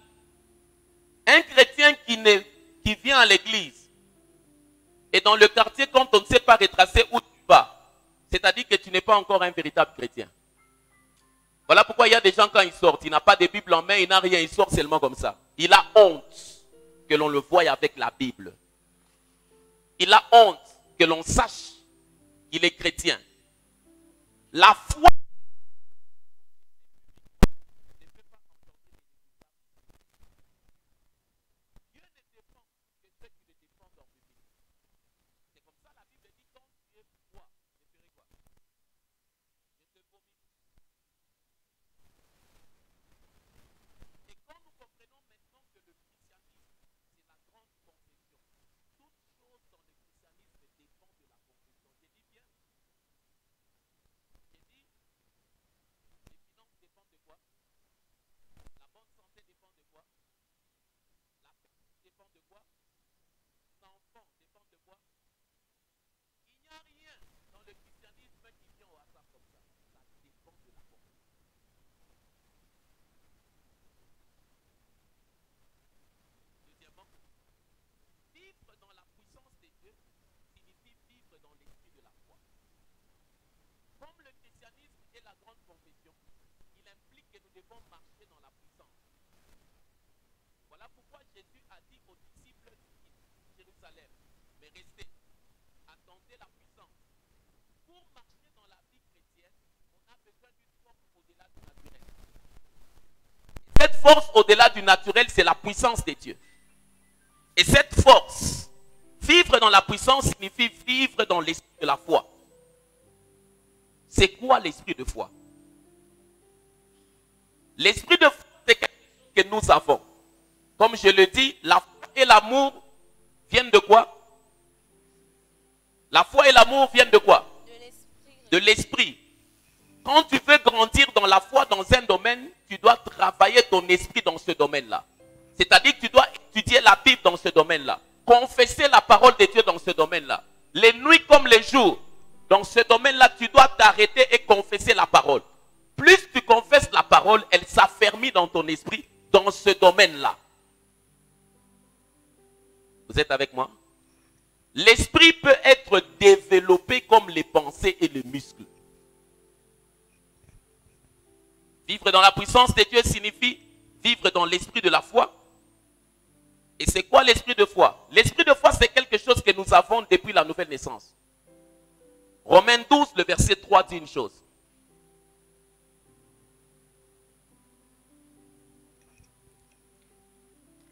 Un chrétien qui vient à l'église, et dans le quartier, quand on ne sait pas retracer où tu vas, c'est-à-dire que tu n'es pas encore un véritable chrétien. Voilà pourquoi il y a des gens quand ils sortent, il n'a pas de Bible en main, il n'a rien, il sort seulement comme ça. Il a honte que l'on le voie avec la Bible. Il a honte que l'on sache qu'il est chrétien. La foi marcher dans la puissance. Voilà pourquoi Jésus a dit aux disciples de Jérusalem, mais restez, attendez la puissance. Pour marcher dans la vie chrétienne, on a besoin d'une force au-delà du naturel. Et cette force au-delà du naturel, c'est la puissance de Dieu. Et cette force, vivre dans la puissance signifie vivre dans l'esprit de la foi. C'est quoi l'esprit de foi? L'esprit de foi, c'est quelque chose que nous avons. Comme je le dis, la foi et l'amour viennent de quoi? La foi et l'amour viennent de quoi? De l'esprit. Quand tu veux grandir dans la foi dans un domaine, tu dois travailler ton esprit dans ce domaine-là. C'est-à-dire que tu dois étudier la Bible dans ce domaine-là. Confesser la parole de Dieu dans ce domaine-là. Les nuits comme les jours. Dans ce domaine-là, tu dois t'arrêter et confesser la parole. Plus tu confesses la parole, elle s'affermit dans ton esprit dans ce domaine-là. Vous Vous êtes avec moi? L'esprit peut être développé comme les pensées et les muscles. Vivre dans la puissance de Dieu signifie vivre dans l'esprit de la foi. Et c'est quoi l'esprit de foi? L'esprit de foi, c'est quelque chose que nous avons depuis la nouvelle naissance. Romains 12, le verset 3 dit une chose.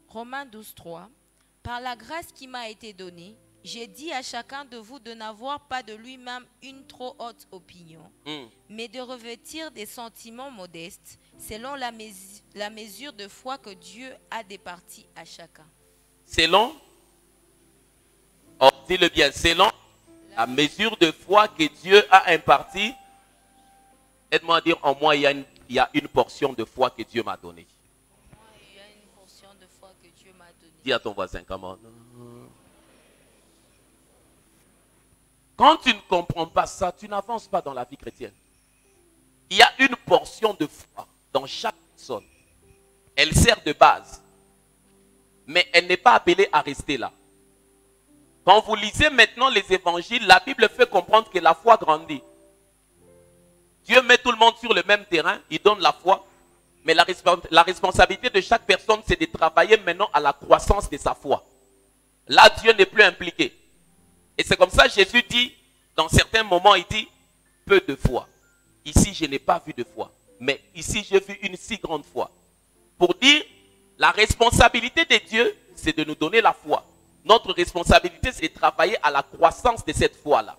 Romains 12, 3. Par la grâce qui m'a été donnée, j'ai dit à chacun de vous de n'avoir pas de lui-même une trop haute opinion, mais de revêtir des sentiments modestes, selon la mesure de foi que Dieu a départie à chacun. Selon, oh, dis-le bien, selon la mesure de foi que Dieu a impartie, aide-moi à dire, en moi, il y a une portion de foi que Dieu m'a donnée. Il y a une portion de foi que Dieu m'a donnée. Dis à ton voisin, comment? Quand tu ne comprends pas ça, tu n'avances pas dans la vie chrétienne. Il y a une portion de foi dans chaque personne. Elle sert de base. Mais elle n'est pas appelée à rester là. Quand vous lisez maintenant les évangiles, la Bible fait comprendre que la foi grandit. Dieu met tout le monde sur le même terrain, il donne la foi. Mais la responsabilité de chaque personne, c'est de travailler maintenant à la croissance de sa foi. Là, Dieu n'est plus impliqué. Et c'est comme ça que Jésus dit, dans certains moments, il dit, peu de foi. Ici, je n'ai pas vu de foi. Mais ici, j'ai vu une si grande foi. Pour dire, la responsabilité de Dieu, c'est de nous donner la foi. Notre responsabilité, c'est de travailler à la croissance de cette foi-là.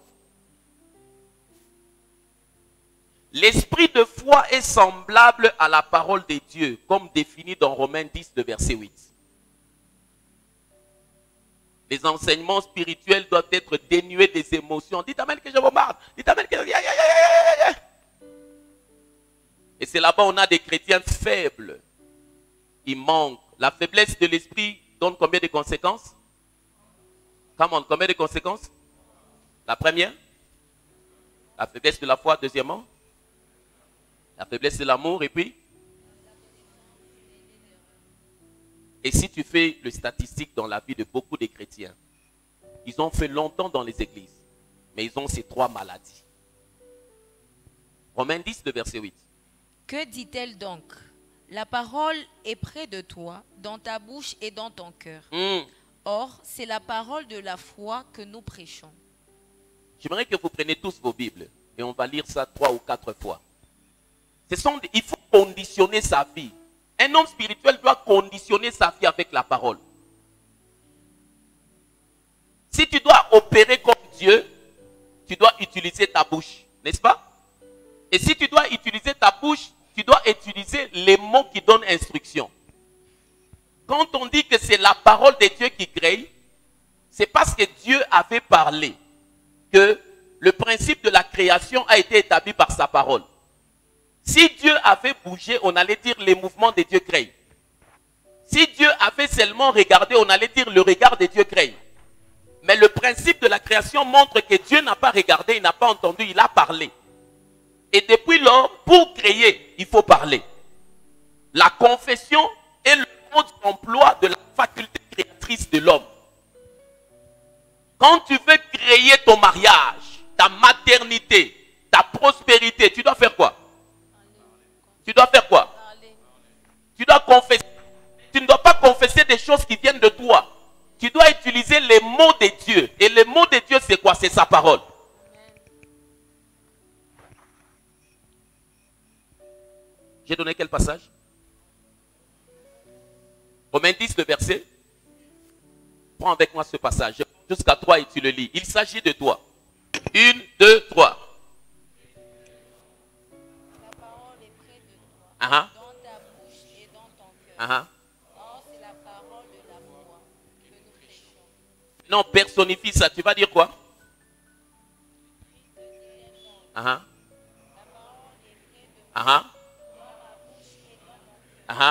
L'esprit de foi est semblable à la parole de Dieu, comme défini dans Romains 10, le verset 8. Les enseignements spirituels doivent être dénués des émotions. Dites amen que je bombarde. Dites amen que je... Et c'est là-bas où on a des chrétiens faibles. Il manque. La faiblesse de l'esprit donne combien de conséquences? Comment? Combien de conséquences? La première? La faiblesse de la foi, deuxièmement? La faiblesse de l'amour, et puis? Et si tu fais le statistique dans la vie de beaucoup de chrétiens, ils ont fait longtemps dans les églises, mais ils ont ces trois maladies. Romains 10, le verset 8. Que dit-elle donc? La parole est près de toi, dans ta bouche et dans ton cœur. Or, c'est la parole de la foi que nous prêchons. J'aimerais que vous preniez tous vos Bibles et on va lire ça 3 ou 4 fois. Il faut conditionner sa vie. Un homme spirituel doit conditionner sa vie avec la parole. Si tu dois opérer comme Dieu, tu dois utiliser ta bouche, n'est-ce pas? Et si tu dois utiliser ta bouche, tu dois utiliser les mots qui donnent instruction. Quand on dit que c'est la parole de Dieu qui crée, c'est parce que Dieu avait parlé que le principe de la création a été établi par sa parole. Si Dieu avait bougé, on allait dire les mouvements de Dieu créent. Si Dieu avait seulement regardé, on allait dire le regard de Dieu crée. Mais le principe de la création montre que Dieu n'a pas regardé, il n'a pas entendu, il a parlé. Et depuis lors, pour créer, il faut parler. La confession est le mode d'emploi de la faculté créatrice de l'homme. Quand tu veux créer ton mariage, ta maternité, ta prospérité, tu dois faire quoi? Tu dois faire quoi? Tu dois confesser. Tu ne dois pas confesser des choses qui viennent de toi. Tu dois utiliser les mots de Dieu. Et les mots de Dieu, c'est quoi? C'est sa parole. J'ai donné quel passage? Romains 10, le verset. Prends avec moi ce passage. Jusqu'à 3 et tu le lis. Il s'agit de toi. 1, 2, 3. La parole est près de toi, Dans ta bouche et dans ton cœur. Or, c'est la parole de la foi que nous prêchons. Non, personnifie ça. Tu vas dire quoi? La parole est près de toi, dans ta bouche et dans ton cœur.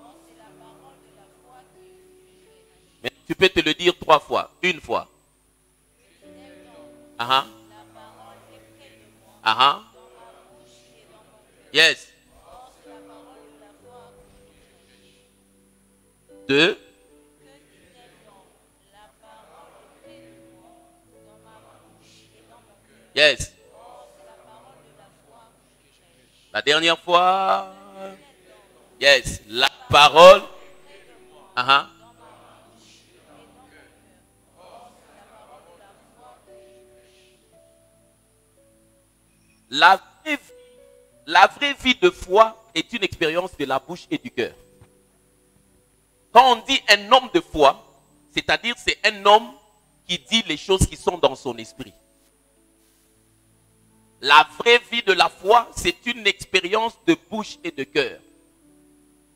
Or, c'est la parole de la foi que nous prêchons. Mais tu peux te le dire 3 fois. Une fois. La parole est près de moi, dans ma bouche et dans mon cœur. Yes. Or, c'est la parole de la foi que nous prêchons. 2. Que dit-elle donc? La Yes. La dernière fois. Yes. La parole. La vraie vie de foi est une expérience de la bouche et du cœur. Quand on dit un homme de foi, c'est-à-dire c'est un homme qui dit les choses qui sont dans son esprit. La vraie vie de la foi, c'est une expérience de bouche et de cœur.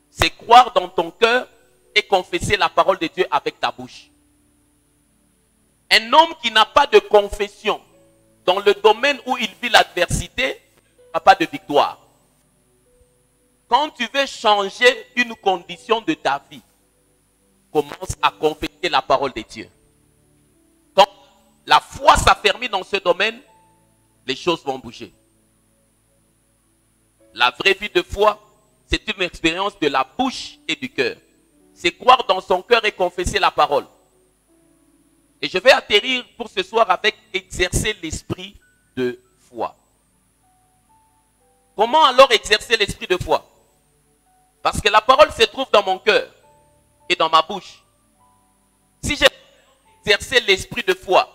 C'est croire dans ton cœur et confesser la parole de Dieu avec ta bouche. Un homme qui n'a pas de confession dans le domaine où il vit l'adversité n'a pas de victoire. Quand tu veux changer une condition de ta vie, commence à confesser la parole de Dieu. Quand la foi s'affermit dans ce domaine, les choses vont bouger. La vraie vie de foi, c'est une expérience de la bouche et du cœur. C'est croire dans son cœur et confesser la parole. Et je vais atterrir pour ce soir avec exercer l'esprit de foi. Comment alors exercer l'esprit de foi? Parce que la parole se trouve dans mon cœur et dans ma bouche. Si j'ai exercé l'esprit de foi,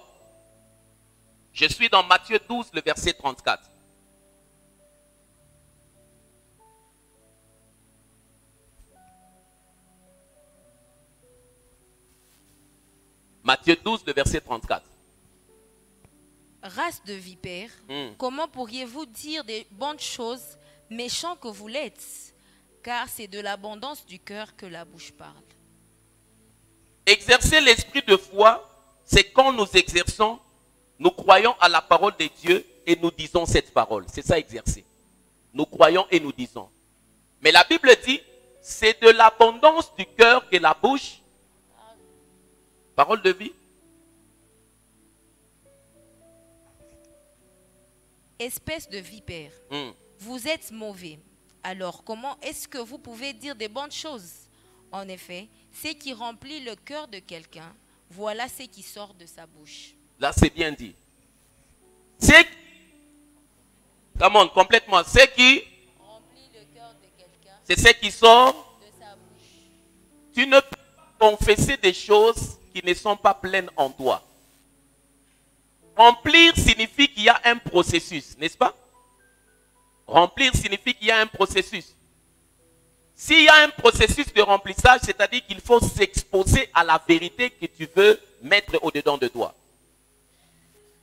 je suis dans Matthieu 12, le verset 34. Matthieu 12, le verset 34. Race de vipères, comment pourriez-vous dire des bonnes choses, méchants que vous l'êtes? Car c'est de l'abondance du cœur que la bouche parle. Exercer l'esprit de foi, c'est quand nous exerçons, nous croyons à la parole de Dieu et nous disons cette parole. C'est ça exercer. Nous croyons et nous disons. Mais la Bible dit, c'est de l'abondance du cœur que la bouche, parole de vie. Espèce de vipère, vous êtes mauvais. Alors comment est-ce que vous pouvez dire des bonnes choses? En effet, ce qui remplit le cœur de quelqu'un, voilà ce qui sort de sa bouche. Là, c'est bien dit. Come on, complètement. Ce qui remplit le cœur de quelqu'un, c'est ce qui sort de sa bouche. Tu ne peux pas confesser des choses qui ne sont pas pleines en toi. Remplir signifie qu'il y a un processus, n'est-ce pas? Remplir signifie qu'il y a un processus. S'il y a un processus de remplissage, c'est-à-dire qu'il faut s'exposer à la vérité que tu veux mettre au-dedans de toi.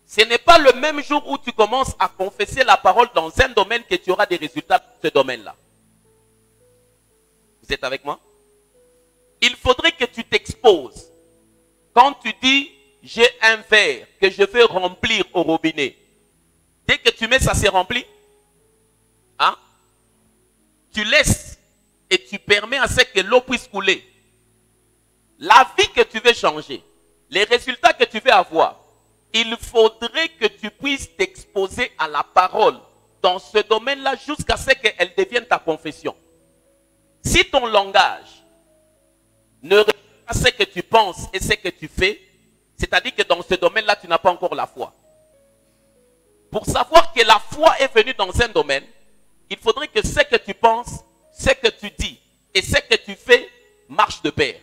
Ce n'est pas le même jour où tu commences à confesser la parole dans un domaine que tu auras des résultats dans ce domaine-là. Vous êtes avec moi? Il faudrait que tu t'exposes. Quand tu dis, j'ai un verre que je veux remplir au robinet. Dès que tu mets ça, c'est rempli. Hein? Tu laisses et tu permets à ce que l'eau puisse couler. La vie que tu veux changer, les résultats que tu veux avoir, il faudrait que tu puisses t'exposer à la parole dans ce domaine-là jusqu'à ce qu'elle devienne ta confession. Si ton langage ne reflète pas ce que tu penses et ce que tu fais, c'est-à-dire que dans ce domaine-là, tu n'as pas encore la foi. Pour savoir que la foi est venue dans un domaine, il faudrait que ce que tu penses, ce que tu dis et ce que tu fais marchent de pair.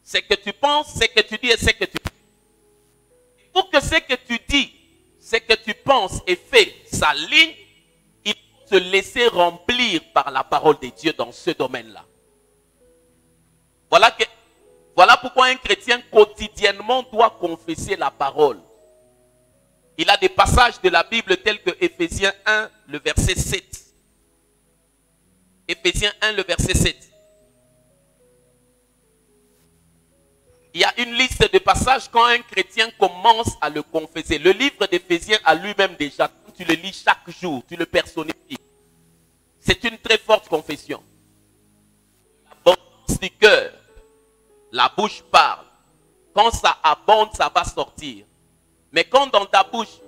Ce que tu penses, ce que tu dis et ce que tu fais. Pour que ce que tu dis, ce que tu penses et fais s'aligne, il faut se laisser remplir par la parole de Dieu dans ce domaine-là. Voilà pourquoi un chrétien quotidiennement doit confesser la parole. Il a des passages de la Bible tels que Éphésiens 1, le verset 7. Éphésiens 1, le verset 7. Il y a une liste de passages quand un chrétien commence à le confesser. Le livre d'Éphésiens a lui-même déjà, quand tu le lis chaque jour, tu le personnifies. C'est une très forte confession. L'abondance du cœur, la bouche parle. Quand ça abonde, ça va sortir. Mais quand dans ta bouche,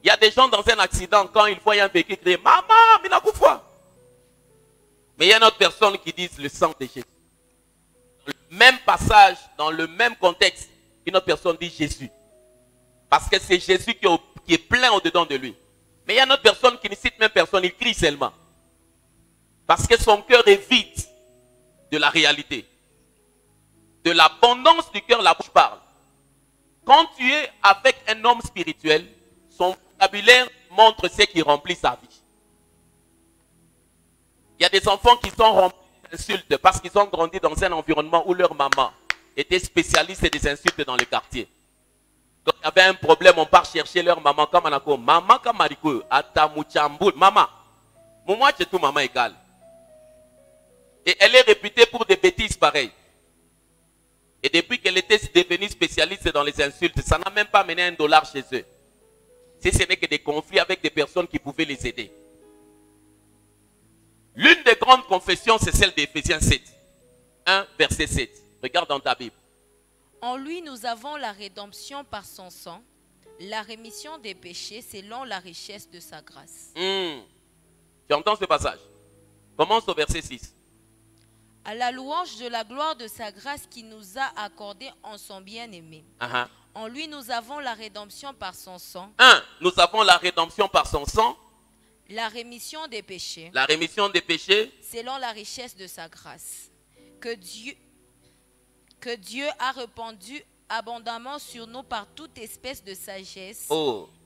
il y a des gens dans un accident, quand ils voient un véhicule crier, maman, Minakoufwa. Mais il y a une autre personne qui dit le sang de Jésus. Dans le même passage, dans le même contexte, une autre personne dit Jésus. Parce que c'est Jésus qui est plein au-dedans de lui. Mais il y a une autre personne qui ne cite même personne, il crie seulement. Parce que son cœur est vide de la réalité. De l'abondance du cœur, la bouche parle. Quand tu es avec un homme spirituel, son vocabulaire montre ce qui remplit sa vie. Il y a des enfants qui sont remplis d'insultes parce qu'ils ont grandi dans un environnement où leur maman était spécialiste des insultes dans le quartier. Quand il y avait un problème, on part chercher leur maman comme Anako. Maman comme Mariko, Atamuchamboul. Maman. Moi, c'est tout maman égale. Et elle est réputée pour des bêtises pareilles. Et depuis qu'elle était devenue spécialiste dans les insultes, ça n'a même pas mené $1 chez eux. Si ce n'est que des conflits avec des personnes qui pouvaient les aider. L'une des grandes confessions, c'est celle d'Éphésiens 7. 1, verset 7. Regarde dans ta Bible. En lui, nous avons la rédemption par son sang, la rémission des péchés selon la richesse de sa grâce. Tu entends ce passage? Commence au verset 6. À la louange de la gloire de sa grâce qui nous a accordé en son bien-aimé. En lui, nous avons la rédemption par son sang. Nous avons la rédemption par son sang. La rémission des péchés. La rémission des péchés. Selon la richesse de sa grâce. Que Dieu a répandu abondamment sur nous par toute espèce de sagesse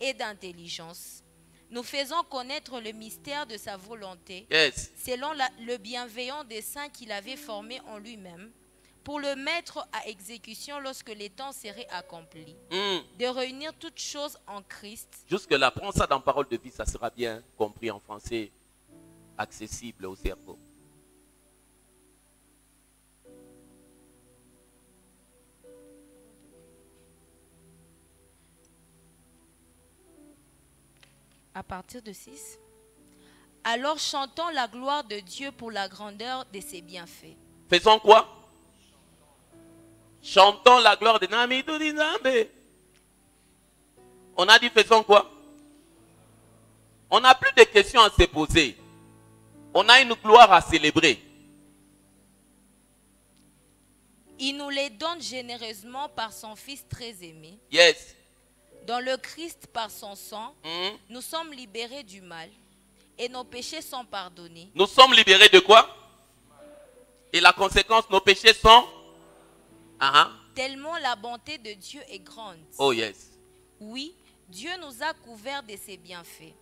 et d'intelligence. Nous faisons connaître le mystère de sa volonté, selon le bienveillant dessein qu'il avait formé en lui-même, pour le mettre à exécution lorsque les temps seraient accomplis, de réunir toutes choses en Christ. Jusque-là, prends ça dans Parole de vie, ça sera bien compris en français, accessible au cerveau. À partir de 6. Alors chantons la gloire de Dieu pour la grandeur de ses bienfaits. Faisons quoi? Chantons la gloire de Namidou. On a dit faisons quoi? On n'a plus de questions à se poser. On a une gloire à célébrer. Il nous les donne généreusement par son Fils très aimé. Yes. Dans le Christ, par son sang, nous sommes libérés du mal et nos péchés sont pardonnés. Nous sommes libérés de quoi? Et la conséquence, nos péchés sont? Tellement la bonté de Dieu est grande. Oh yes. Oui, Dieu nous a couverts de ses bienfaits.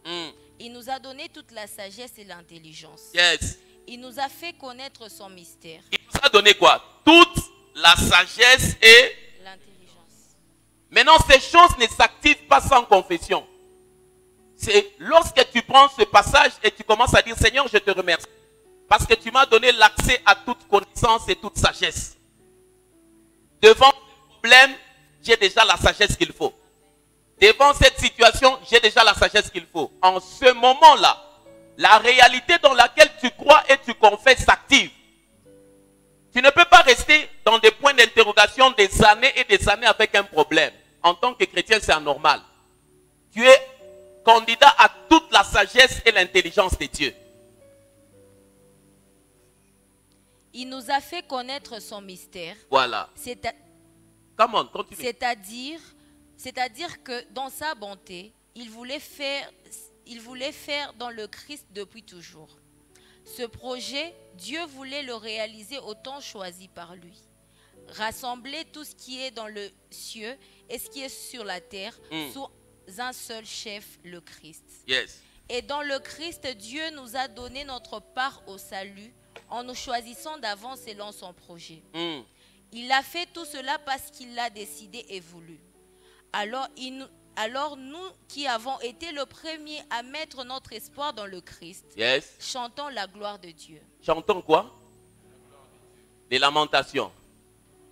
Il nous a donné toute la sagesse et l'intelligence. Yes. Il nous a fait connaître son mystère. Il nous a donné quoi? Toute la sagesse et l'intelligence. Maintenant, ces choses ne s'activent pas sans confession. C'est lorsque tu prends ce passage et tu commences à dire, Seigneur, je te remercie. Parce que tu m'as donné l'accès à toute connaissance et toute sagesse. Devant le problème, j'ai déjà la sagesse qu'il faut. Devant cette situation, j'ai déjà la sagesse qu'il faut. En ce moment-là, la réalité dans laquelle tu crois et tu confesses s'active. Tu ne peux pas rester dans des points d'interrogation des années et des années avec un problème. En tant que chrétien, c'est anormal. Tu es candidat à toute la sagesse et l'intelligence de Dieu. Il nous a fait connaître son mystère. Voilà. Come on, continue. C'est-à-dire que dans sa bonté, il voulait faire dans le Christ depuis toujours. Ce projet, Dieu voulait le réaliser au temps choisi par lui. Rassembler tout ce qui est dans le ciel et ce qui est sur la terre sous un seul chef, le Christ. Yes. Et dans le Christ, Dieu nous a donné notre part au salut en nous choisissant d'avance selon son projet. Il a fait tout cela parce qu'il l'a décidé et voulu. Alors nous qui avons été le premier à mettre notre espoir dans le Christ, chantons la gloire de Dieu. Chantons quoi? Les lamentations.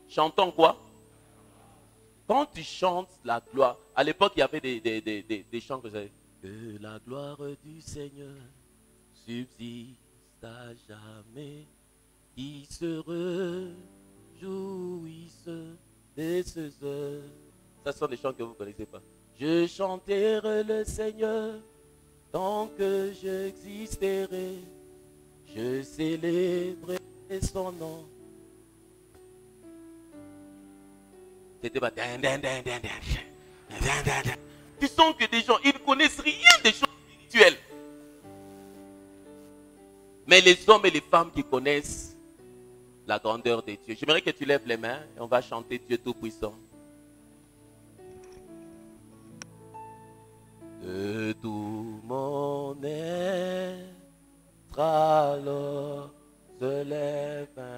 Chantons quoi? Quand tu chantes la gloire, à l'époque il y avait des chants que j'avais. Que la gloire du Seigneur subsiste à jamais, qui se réjouisse de ses œuvres. Ça sont des chants que vous ne connaissez pas. Je chanterai le Seigneur tant que j'existerai. Je célébrerai son nom. C'était pas. tu sens que des gens, ils ne connaissent rien des choses spirituelles. Mais les hommes et les femmes qui connaissent la grandeur de Dieu. J'aimerais que tu lèves les mains et on va chanter Dieu Tout-Puissant. De tout mon être, alors se lève un